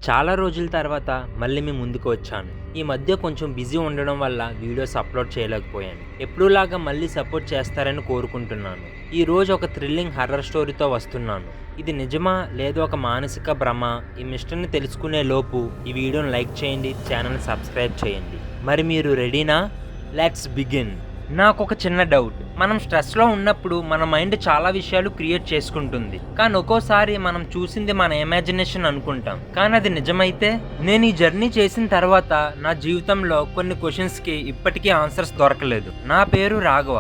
చాలా రోజుల తర్వాత మళ్ళీ మీ ముందుకు వచ్చాను. ఈ మధ్య కొంచెం బిజీ ఉండడం వల్ల వీడియోస్ అప్లోడ్ చేయలేకపోయాను. ఎప్పుడూలాగా మళ్ళీ సపోర్ట్ చేస్తారని కోరుకుంటున్నాను. ఈ రోజు ఒక థ్రిల్లింగ్ హర్రర్ స్టోరీతో వస్తున్నాను. ఇది నిజమా లేదా ఒక మానసిక భ్రమ? ఈ మిస్టరీని తెలుసుకునే లోపు ఈ వీడియోని లైక్ చేయండి, ఛానల్ని సబ్స్క్రైబ్ చేయండి. మరి మీరు రెడీనా? Let's begin. నాకు ఒక చిన్న డౌట్. మనం స్ట్రెస్లో ఉన్నప్పుడు మన మైండ్ చాలా విషయాలు క్రియేట్ చేసుకుంటుంది, కానీ ఒక్కోసారి మనం చూసింది మన ఇమాజినేషన్ అనుకుంటాం, కానీ అది నిజమైతే? నేను ఈ జర్నీ చేసిన తర్వాత నా జీవితంలో కొన్ని క్వశ్చన్స్కి ఇప్పటికీ ఆన్సర్స్ దొరకలేదు. నా పేరు రాఘవ,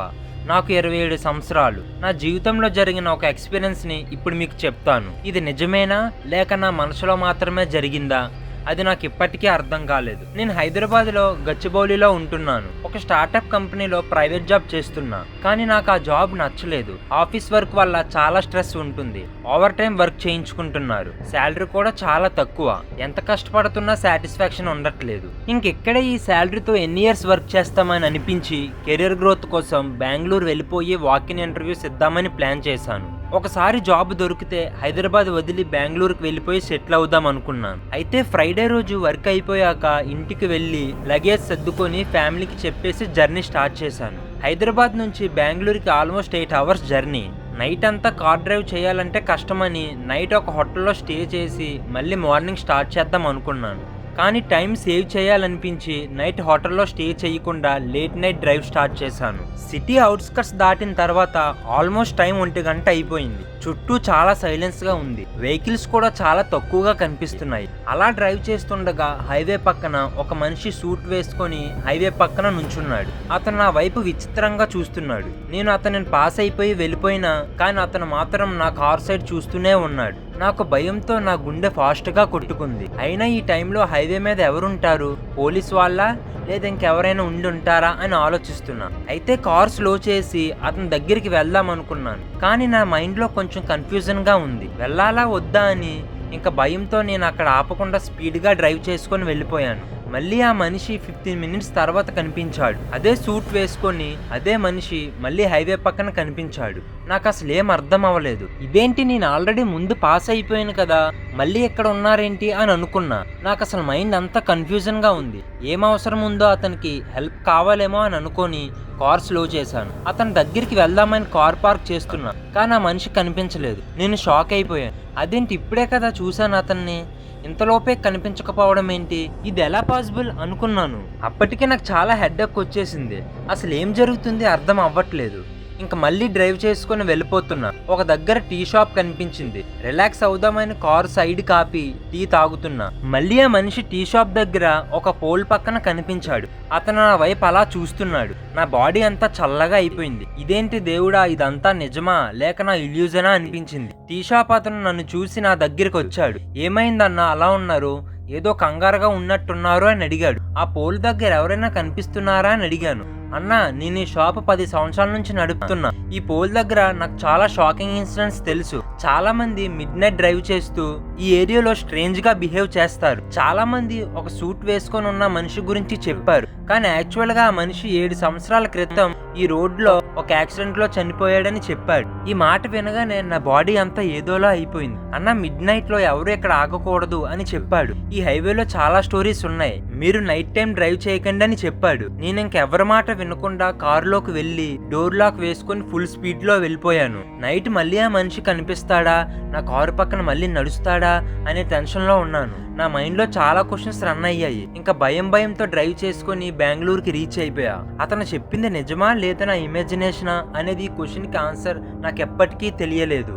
నాకు 27 సంవత్సరాలు. నా జీవితంలో జరిగిన ఒక ఎక్స్పీరియన్స్ని ఇప్పుడు మీకు చెప్తాను. ఇది నిజమేనా లేక నా మనసులో మాత్రమే జరిగిందా? అది నాకు ఇప్పటికీ అర్థం కాలేదు. నేను హైదరాబాద్లో గచ్చిబౌలిలో ఉంటున్నాను. ఒక స్టార్టప్ కంపెనీలో ప్రైవేట్ జాబ్ చేస్తున్నా, కానీ నాకు ఆ జాబ్ నచ్చలేదు. ఆఫీస్ వర్క్ వల్ల చాలా స్ట్రెస్ ఉంటుంది. ఓవర్ టైం వర్క్ చేయించుకుంటున్నారు. శాలరీ కూడా చాలా తక్కువ. ఎంత కష్టపడుతున్నా సాటిస్ఫాక్షన్ ఉండట్లేదు. ఇంకెక్కడే ఈ శాలరీతో ఎన్ని ఇయర్స్ వర్క్ చేస్తామని అనిపించి కెరీర్ గ్రోత్ కోసం బెంగళూరు వెళ్ళిపోయి వాకిన్ ఇంటర్వ్యూస్ ఇద్దామని ప్లాన్ చేశాను. ఒకసారి జాబ్ దొరికితే హైదరాబాద్ వదిలి బెంగళూరుకి వెళ్ళిపోయి సెటిల్ అవుదాం అనుకున్నాను. అయితే ఫ్రైడే రోజు వర్క్ అయిపోయాక ఇంటికి వెళ్ళి లగేజ్ సర్దుకొని ఫ్యామిలీకి చెప్పేసి జర్నీ స్టార్ట్ చేశాను. హైదరాబాద్ నుంచి బెంగళూరుకి ఆల్మోస్ట్ 8 hours జర్నీ. నైట్ అంతా కార్ డ్రైవ్ చేయాలంటే కష్టమని నైట్ ఒక హోటల్లో స్టే చేసి మళ్ళీ మార్నింగ్ స్టార్ట్ చేద్దాం అనుకున్నాను. కానీ టైం సేవ్ చేయాలనిపించి నైట్ హోటల్లో స్టే చేయకుండా లేట్ నైట్ డ్రైవ్ స్టార్ట్ చేశాను. సిటీ అవుట్స్కట్స్ దాటిన తర్వాత ఆల్మోస్ట్ టైం 1 గంట అయిపోయింది. చుట్టూ చాలా సైలెన్స్గా ఉంది. వెహికల్స్ కూడా చాలా తక్కువగా కనిపిస్తున్నాయి. అలా డ్రైవ్ చేస్తుండగా హైవే పక్కన ఒక మనిషి సూట్ వేసుకొని హైవే పక్కన నుంచున్నాడు. అతను నా వైపు విచిత్రంగా చూస్తున్నాడు. నేను అతనిని పాస్ అయిపోయి వెళ్ళిపోయినా కానీ అతను మాత్రం నా కార్ సైడ్ చూస్తూనే ఉన్నాడు. నాకు భయంతో నా గుండె ఫాస్ట్గా కొట్టుకుంది. అయినా ఈ టైంలో హైవే మీద ఎవరుంటారు? పోలీస్ వాళ్ళ లేదా ఇంకెవరైనా ఉండి ఉంటారా అని ఆలోచిస్తున్నా. అయితే కార్ స్లో చేసి అతని దగ్గరికి వెళ్దాం అనుకున్నాను, కానీ నా మైండ్లో కొంచెం కన్ఫ్యూజన్గా ఉంది. వెళ్ళాలా వద్దా అని. ఇంకా భయంతో నేను అక్కడ ఆపకుండా స్పీడ్గా డ్రైవ్ చేసుకొని వెళ్ళిపోయాను. మళ్ళీ ఆ మనిషి 15 minutes తర్వాత కనిపించాడు. అదే సూట్ వేసుకొని అదే మనిషి మళ్ళీ హైవే పక్కన కనిపించాడు. నాకు అసలు ఏం అర్థం అవ్వలేదు. ఇదేంటి, నేను ఆల్రెడీ ముందు పాస్ అయిపోయాను కదా, మళ్ళీ ఎక్కడ ఉన్నారేంటి అని అనుకున్నా. నాకు అసలు మైండ్ అంతా కన్ఫ్యూజన్గా ఉంది. ఏం అవసరం ఉందో అతనికి హెల్ప్ కావాలేమో అని అనుకొని కార్ స్లో చేశాను. అతని దగ్గరికి వెళ్దామని కార్ పార్క్ చేస్తున్నా, కానీ ఆ మనిషి కనిపించలేదు. నేను షాక్ అయిపోయాను. అదేంటి, ఇప్పుడే కదా చూశాను అతన్ని, ఇంతలోపే కనిపించకపోవడం ఏంటి? ఇది ఎలా పాసిబుల్ అనుకున్నాను. అప్పటికే నాకు చాలా హెడ్ఏక్ వచ్చేసింది. అసలు ఏం జరుగుతుంది అర్థం అవ్వట్లేదు. ఇంక మళ్ళీ డ్రైవ్ చేసుకుని వెళ్ళిపోతున్నా. ఒక దగ్గర టీ షాప్ కనిపించింది. రిలాక్స్ అవుదామని కార్ సైడ్ కాపి టీ తాగుతున్నా. మళ్ళీ ఆ మనిషి టీ షాప్ దగ్గర ఒక పోల్ పక్కన కనిపించాడు. అతను నా వైపు అలా చూస్తున్నాడు. నా బాడీ అంతా చల్లగా అయిపోయింది. ఇదేంటి దేవుడా, ఇదంతా నిజమా లేక నా ఇల్యూజనా అనిపించింది. టీ షాప్ అతను నన్ను చూసి నా దగ్గరికి వచ్చాడు. ఏమైందన్నా అలా ఉన్నారు? ఏదో కంగారుగా ఉన్నట్టున్నారు అని అడిగాడు. ఆ పోల్ దగ్గర ఎవరైనా కనిపిస్తున్నారా అని అడిగాను. అన్నా, నేను ఈ షాప్ 10 సంవత్సరాల నుంచి నడుపుతున్నా. ఈ పోల్ దగ్గర నాకు చాలా షాకింగ్ ఇన్సిడెంట్స్ తెలుసు. చాలా మంది మిడ్ నైట్ డ్రైవ్ చేస్తూ ఈ ఏరియాలో స్ట్రేంజ్ గా బిహేవ్ చేస్తారు. చాలా మంది ఒక సూట్ వేసుకొని ఉన్న మనిషి గురించి చెప్పారు, కానీ యాక్చువల్ గా ఆ మనిషి 7 సంవత్సరాల క్రితం ఈ రోడ్ లో ఒక యాక్సిడెంట్ లో చనిపోయాడని చెప్పాడు. ఈ మాట వినగానే నా బాడీ అంతా ఏదోలా అయిపోయింది. అన్న, మిడ్ నైట్ లో ఎవరు ఇక్కడ ఆగకూడదు అని చెప్పాడు. ఈ హైవేలో చాలా స్టోరీస్ ఉన్నాయి, మీరు నైట్ టైం డ్రైవ్ చేయకండి అని చెప్పాడు. నేను ఇంకెవరి మాట వినకుండా కారులోకి వెళ్ళి డోర్ లాక్ వేసుకొని ఫుల్ స్పీడ్ లో వెళ్ళిపోయాను. నైట్ మళ్ళీ ఆ మనిషి కనిపిస్తాడా, నా కారు పక్కన మళ్ళీ నడుస్తాడా అనే టెన్షన్ లో ఉన్నాను. నా మైండ్ లో చాలా క్వశ్చన్స్ రన్ అయ్యాయి. ఇంకా భయంతో డ్రైవ్ చేసుకుని బెంగళూరుకి రీచ్ అయిపోయా. అతను చెప్పింది నిజమా లేదా నా ఇమాజినేషనా అనేది ఈ క్వశ్చన్ కి ఆన్సర్ నాకు ఎప్పటికీ తెలియలేదు.